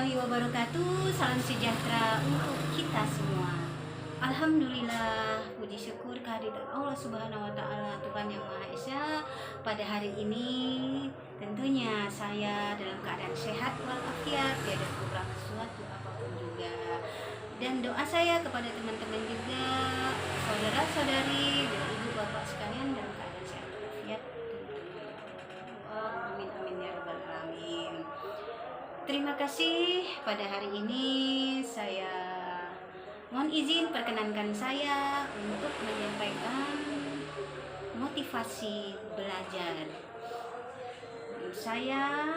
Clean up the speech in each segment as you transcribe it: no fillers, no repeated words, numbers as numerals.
warahmatullahi wabarakatuh. Salam sejahtera untuk kita semua. Alhamdulillah, puji syukur kehadiran Allah Subhanahu wa taala, Tuhan yang Maha Esa. Pada hari ini tentunya saya dalam keadaan sehat walafiat, tiada kurang sesuatu apapun juga. Dan doa saya kepada teman-teman juga, saudara-saudari dan ibu bapak sekalian dalam keadaan sehat walafiat. Amin amin ya rabbal alamin. Terima kasih, pada hari ini saya mohon izin perkenankan saya untuk menyampaikan motivasi belajar. Saya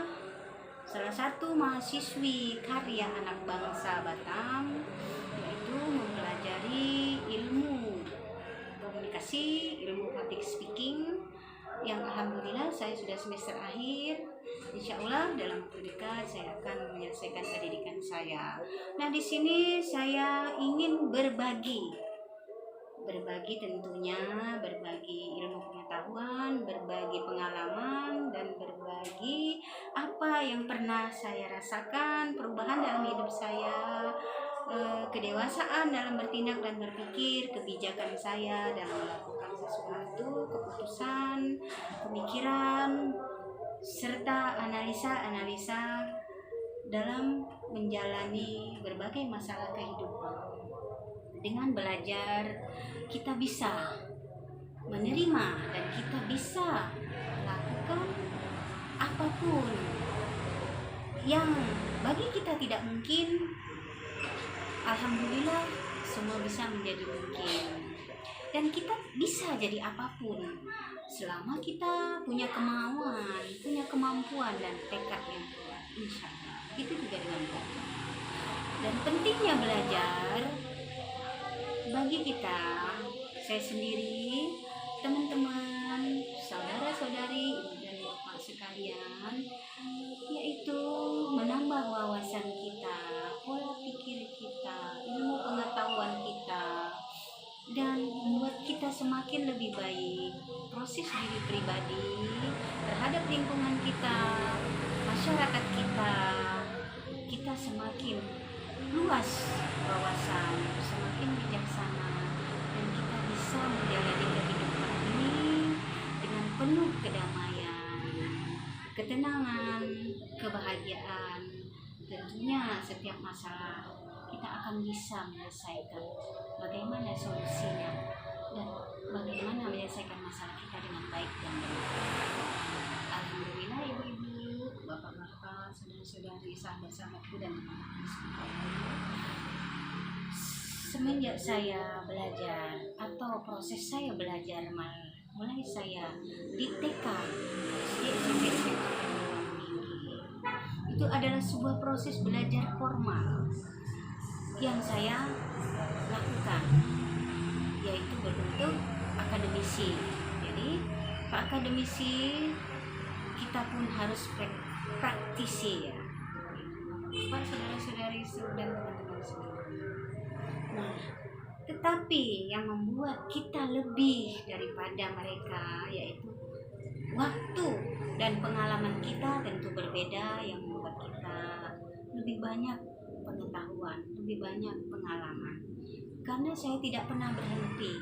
salah satu mahasiswi karya anak bangsa Batam, yaitu mempelajari ilmu komunikasi, ilmu public speaking, yang alhamdulillah saya sudah semester akhir. Insya Allah dalam waktu dekat saya akan menyelesaikan pendidikan saya. Nah, di sini saya ingin berbagi tentunya, berbagi ilmu pengetahuan, berbagi pengalaman, dan berbagi apa yang pernah saya rasakan, perubahan dalam hidup saya, kedewasaan dalam bertindak dan berpikir, kebijakan saya dalam melakukan sesuatu, keputusan, pemikiran, serta analisa dalam menjalani berbagai masalah kehidupan. Dengan belajar kita bisa menerima dan kita bisa melakukan apapun yang bagi kita tidak mungkin. Alhamdulillah semua bisa menjadi mungkin, dan kita bisa jadi apapun selama kita punya kemauan, punya kemampuan dan tekad yang kuat. Insya Allah itu juga dengan baik. Dan pentingnya belajar bagi kita, saya sendiri, teman-teman, saudara-saudari, ibu dan bapak sekalian, yaitu menambah wawasan kita, pola pikir kita, ilmu pengetahuan kita, dan membuat kita semakin lebih baik. Proses diri pribadi terhadap lingkungan kita, masyarakat kita semakin luas wawasan, semakin bijaksana, dan kita bisa menjalani kehidupan ini dengan penuh kedamaian, ketenangan, kebahagiaan. Tentunya setiap masalah kita akan bisa menyelesaikan bagaimana solusinya dan bagaimana menyelesaikan masalah kita dengan baik dan benar. Alhamdulillah, ibu-ibu, bapak-bapak, saudara-saudari, sahabat-sahabatku dan teman-teman sekalian, semenjak saya belajar atau proses saya belajar mulai saya di TK, SD, SMP, SMA, itu adalah sebuah proses belajar formal yang saya lakukan, yaitu berbentuk akademisi. Jadi Pak akademisi kita pun harus praktisi, ya Pak, saudara-saudari dan teman-teman semua. Nah, tetapi yang membuat kita lebih daripada mereka yaitu waktu dan pengalaman kita tentu berbeda, yang membuat kita lebih banyak pengetahuan, lebih banyak pengalaman. Karena saya tidak pernah berhenti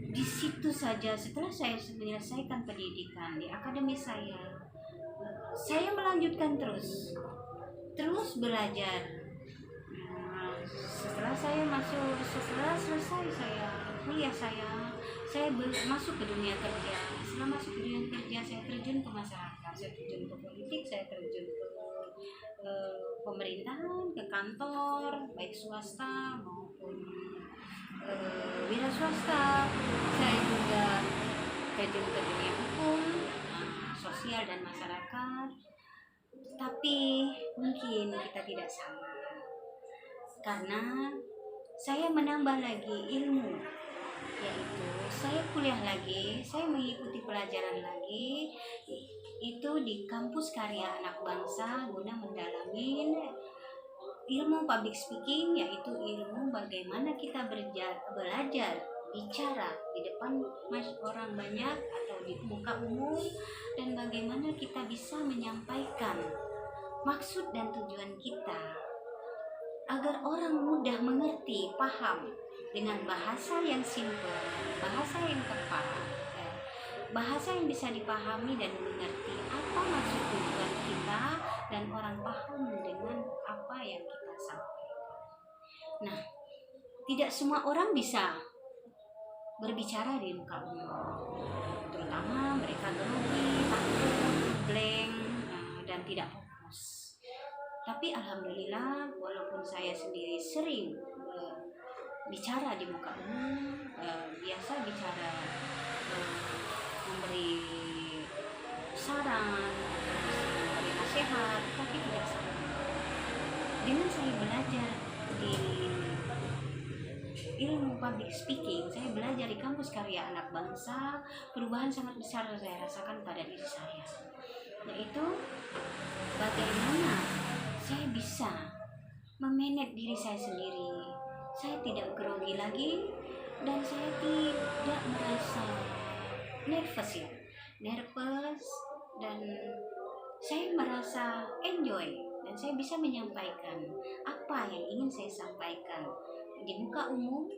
di situ saja. Setelah saya menyelesaikan pendidikan di akademi saya melanjutkan terus belajar. Setelah selesai saya kuliah, saya masuk ke dunia kerja. Setelah masuk ke dunia kerja, saya terjun ke masyarakat, saya terjun ke politik, saya terjun ke pemerintahan, ke kantor baik swasta maupun wira swasta. Saya juga terjun ke dunia hukum, sosial dan masyarakat. Tapi mungkin kita tidak sama, karena saya menambah lagi ilmu, yaitu saya kuliah lagi, saya mengikuti pelajaran lagi, itu di kampus karya anak bangsa, guna mendalami ilmu public speaking, yaitu ilmu bagaimana kita belajar bicara di depan orang banyak atau di muka umum, dan bagaimana kita bisa menyampaikan maksud dan tujuan kita agar orang mudah mengerti, paham dengan bahasa yang simpel, bahasa yang tepat, ya. Bahasa yang bisa dipahami dan mengerti apa maksud tujuan kita, dan orang paham dengan apa yang kita sampaikan. Nah, tidak semua orang bisa berbicara di muka umum, terutama mereka grogi, takut, blank, dan tidak fokus. Tapi alhamdulillah, walaupun saya sendiri sering bicara di muka umum, biasa bicara, memberi saran, memberi nasihat, tapi tidak sama. Dengan saya belajar di ilmu public speaking, saya belajar di kampus karya anak bangsa, perubahan sangat besar saya rasakan pada diri saya, yaitu bagaimana saya bisa memanage diri saya sendiri. Saya tidak grogi lagi, dan saya tidak merasa nervous, dan saya merasa enjoy, dan saya bisa menyampaikan apa yang ingin saya sampaikan di muka umum,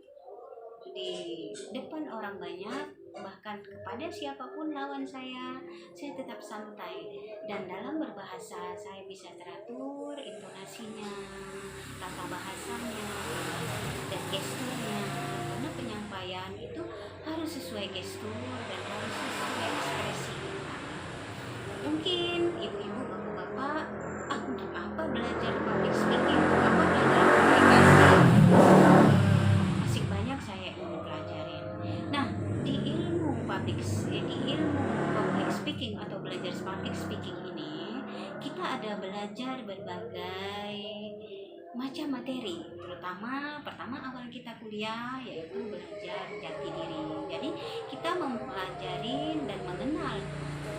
di depan orang banyak, bahkan kepada siapapun lawan saya tetap santai, dan dalam berbahasa saya bisa teratur intonasinya, tata bahasanya, dan gesturnya, karena penyampaian itu harus sesuai gestur dan harus sesuai ekspresi. Mungkin ibu-ibu, bapak-bapak, untuk apa belajar public speaking, untuk apa belajar komunikasi, masih banyak saya ingin pelajarin. Nah, di ilmu public speaking atau belajar public speaking ini, kita ada belajar berbagai macam materi, terutama pertama awal kita kuliah yaitu belajar jati diri. Jadi kita mempelajari dan mengenal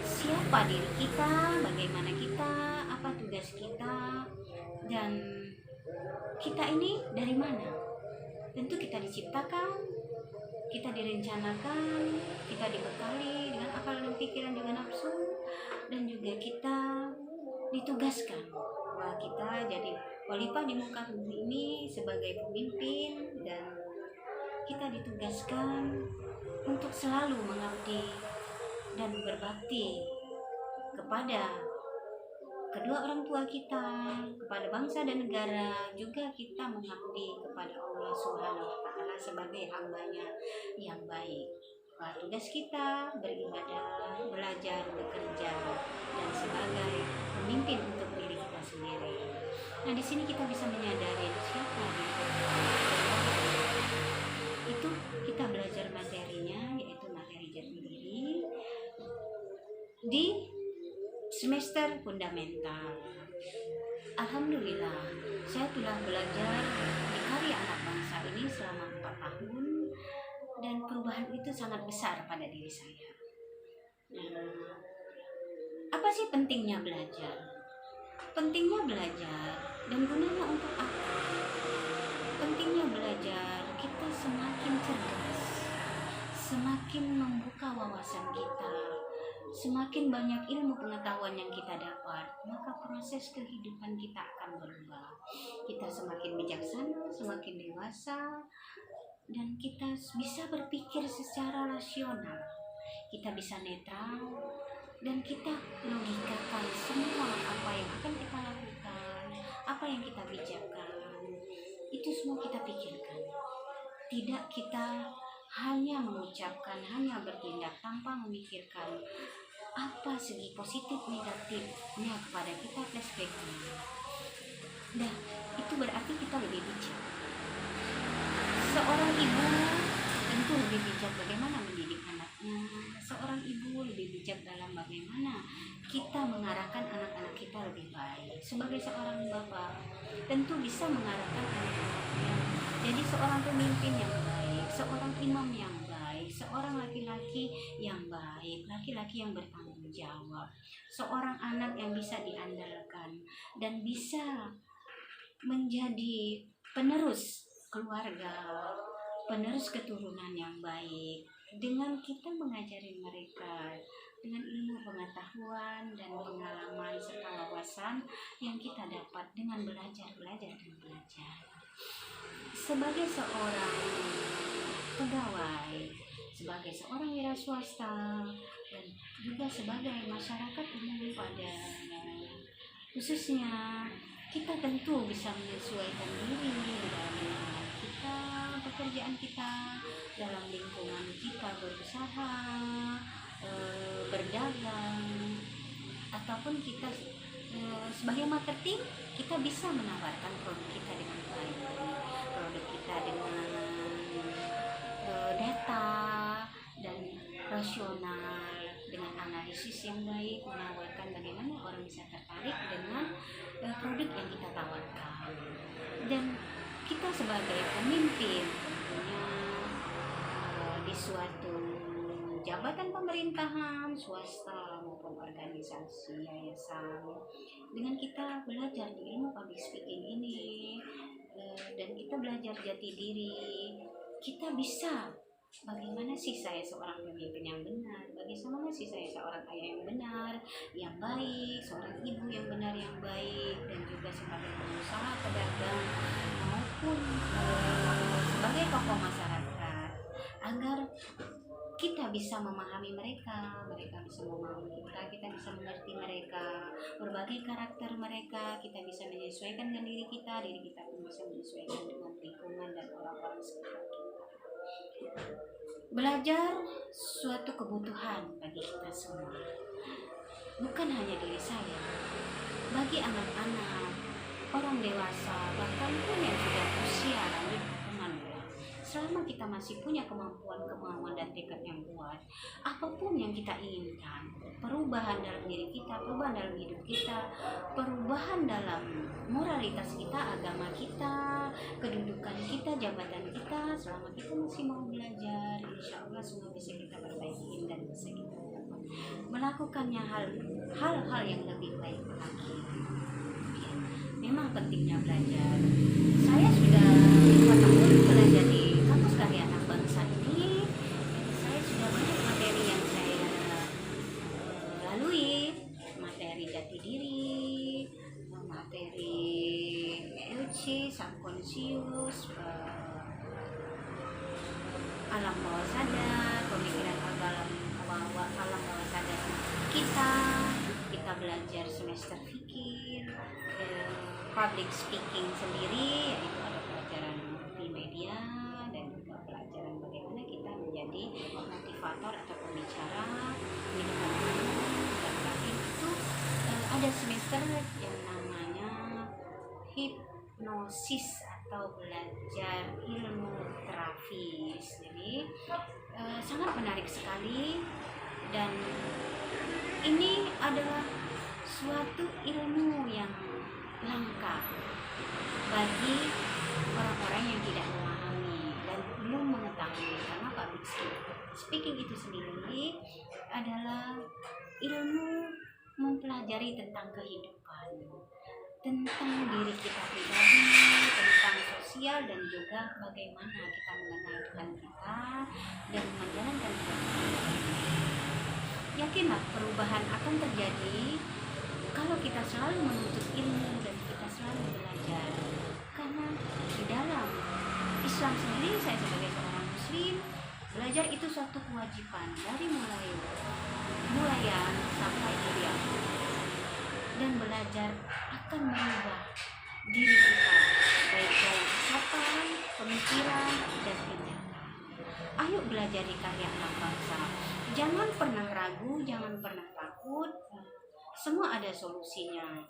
siapa diri kita, bagaimana kita, apa tugas kita, dan kita ini dari mana. Tentu kita diciptakan, kita direncanakan, kita dibekali dengan akal dan pikiran juga nafsu, dan juga kita ditugaskan bahwa kita jadi khalifah di muka bumi ini sebagai pemimpin, dan kita ditugaskan untuk selalu mengabdi dan berbakti kepada kedua orang tua kita, kepada bangsa dan negara, juga kita mengabdi kepada Allah Subhanahu wa Ta'ala sebagai hambanya yang baik. Tugas kita beribadah, belajar, bekerja, dan sebagai pemimpin untuk diri kita sendiri. Nah, di sini kita bisa menyadari siapa diri kita. Itu kita belajar materinya, yaitu materi jati diri di semester fundamental. Alhamdulillah, saya telah belajar di karya anak bangsa ini selama 4 tahun, dan perubahan itu sangat besar pada diri saya. Nah, apa sih pentingnya belajar? Pentingnya belajar dan gunanya untuk apa? Pentingnya belajar, kita semakin cerdas, semakin membuka wawasan kita, semakin banyak ilmu pengetahuan yang kita dapat, maka proses kehidupan kita akan berubah. Kita semakin bijaksana, semakin dewasa, dan kita bisa berpikir secara rasional. Kita bisa netral, dan kita logikakan semua apa yang akan kita lakukan, apa yang kita bicarakan, itu semua kita pikirkan. Tidak kita hanya mengucapkan, hanya bertindak tanpa memikirkan apa segi positif negatifnya kepada kita flashbacknya. Nah, itu berarti kita lebih bijak. Seorang ibu tentu lebih bijak bagaimana mendidik anaknya. Seorang ibu lebih bijak dalam bagaimana kita mengarahkan anak-anak kita lebih baik. Sebagai seorang bapak, tentu bisa mengarahkan anak-anaknya jadi seorang pemimpin yang baik, seorang imam yang baik, seorang laki-laki yang baik, laki-laki yang bertanggung jawab, seorang anak yang bisa diandalkan dan bisa menjadi penerus keluarga, penerus keturunan yang baik, dengan kita mengajari mereka dengan ilmu pengetahuan dan pengalaman serta wawasan wawasan yang kita dapat dengan belajar dan belajar. Sebagai seorang pegawai, sebagai seorang wira swasta, dan juga sebagai masyarakat umum pada khususnya, kita tentu bisa menyesuaikan diri dalam lingkungan kita, pekerjaan kita, dalam lingkungan kita berusaha, berdagang, ataupun kita sebagai marketing, kita bisa menawarkan produk kita dengan baik, produk kita dengan data dan rasional, dengan analisis yang baik, menawarkan bagaimana orang bisa tertarik dengan produk yang kita tawarkan. Dan kita sebagai pemimpin tentunya di suatu jabatan pemerintahan, swasta maupun organisasi, yayasan, dengan kita belajar di ilmu public speaking ini, dan kita belajar jati diri, kita bisa bagaimana sih saya seorang pemimpin yang benar, bagaimana sih saya seorang ayah yang benar, yang baik, seorang ibu yang benar, yang baik, dan juga sebagai pengusaha, pedagang, maupun sebagai tokoh masyarakat, agar kita bisa memahami mereka bisa memahami kita bisa mengerti mereka, berbagai karakter mereka, kita bisa menyesuaikan dengan diri kita pun bisa menyesuaikan dengan lingkungan dan orang-orang sekitar kita. Belajar suatu kebutuhan bagi kita semua, bukan hanya diri saya, bagi anak-anak, orang dewasa, bahkan pun yang sudah usia lanjut teman-teman. Selama kita masih punya kemampuan dan tekad yang kuat, apapun yang kita inginkan, perubahan dalam diri kita, perubahan dalam hidup kita, perubahan dalam moralitas kita, agama kita, kedudukan kita, jabatan kita, selama kita masih mau belajar, insya Allah semua bisa kita perbaiki dan bisa kita dapat melakukannya hal-hal yang lebih baik lagi. Ya, memang pentingnya belajar. Saya sudah 5 tahun belajar di kampus karya anak bangsa ini. Saya sudah banyak materi yang saya lalui, materi jati diri, materi EUC, subconscious, alam bawah sadar, pemikiran alam bawah sadar kita belajar semester fikir, public speaking sendiri, yaitu ada pelajaran multimedia dan juga pelajaran bagaimana kita menjadi motivator atau pembicara di depan umum. Dan terakhir itu ada semester yang namanya hipnosis atau belajar ilmu terapis. Jadi sangat menarik sekali, dan ini adalah suatu ilmu yang langka bagi orang-orang yang tidak memahami dan belum mengetahui, karena public speaking itu sendiri adalah ilmu mempelajari tentang kehidupan, tentang diri kita pribadi, tentang sosial, dan juga bagaimana kita mengenal Tuhan kita dan menjalankan kehidupan. Yakinlah perubahan akan terjadi kalau kita selalu menuntut ilmu dan kita selalu belajar. Karena di dalam Islam sendiri, saya sebagai seorang muslim, belajar itu suatu kewajiban dari mulayan sampai kuliah. Dan belajar akan merubah diri kita, baik dalam ucapan, pemikiran, dan tindakan. Ayo belajar di karya anak bangsa. Jangan pernah ragu, jangan pernah takut. Semua ada solusinya.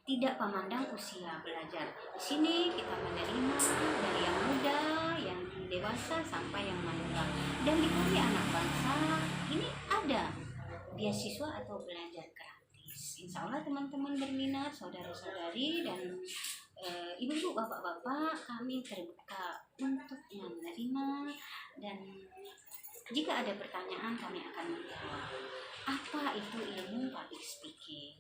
Tidak memandang usia belajar. Di sini kita menerima dari yang muda, yang dewasa, sampai yang manula. Dan di karya anak bangsa ini ada beasiswa atau belajar gratis. Insya Allah teman-teman berminat, saudara-saudari dan ibu-ibu, bapak-bapak, kami terbuka untuk menerima, dan jika ada pertanyaan kami akan menjawab. Apa itu ilmu public speaking,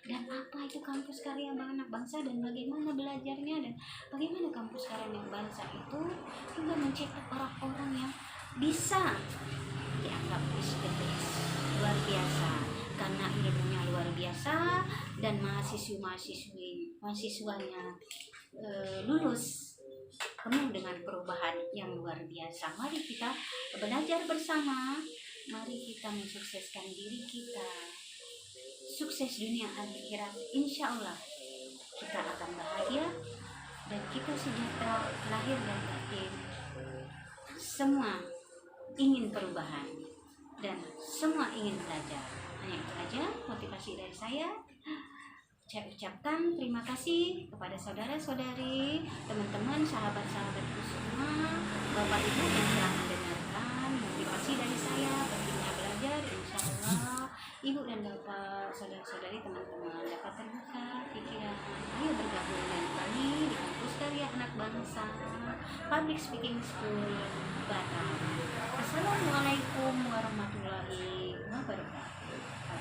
dan apa itu kampus karya anak bangsa, dan bagaimana belajarnya, dan bagaimana kampus karya anak bangsa itu juga mencetak orang-orang yang bisa dianggap is the best, luar biasa, karena ilmunya luar biasa, dan mahasiswanya lulus penuh dengan perubahan yang luar biasa. Mari kita belajar bersama, mari kita mensukseskan diri kita, sukses dunia akhirat. Insya Allah kita akan bahagia dan kita sejahtera lahir dan batin. Semua ingin perubahan dan semua ingin belajar. Hanya itu aja motivasi dari saya. Saya ucapkan terima kasih kepada saudara-saudari, teman-teman, sahabat-sahabatku semua, Bapak Ibu yang telah mendengarkan motivasi dari saya, pentingnya belajar. Insya Allah Ibu dan Bapak, saudara-saudari, teman-teman dapat terbuka pikiran. Ayo bergabung dengan kami di kampus karya anak bangsa Public Speaking School Batam. Assalamualaikum warahmatullahi wabarakatuh.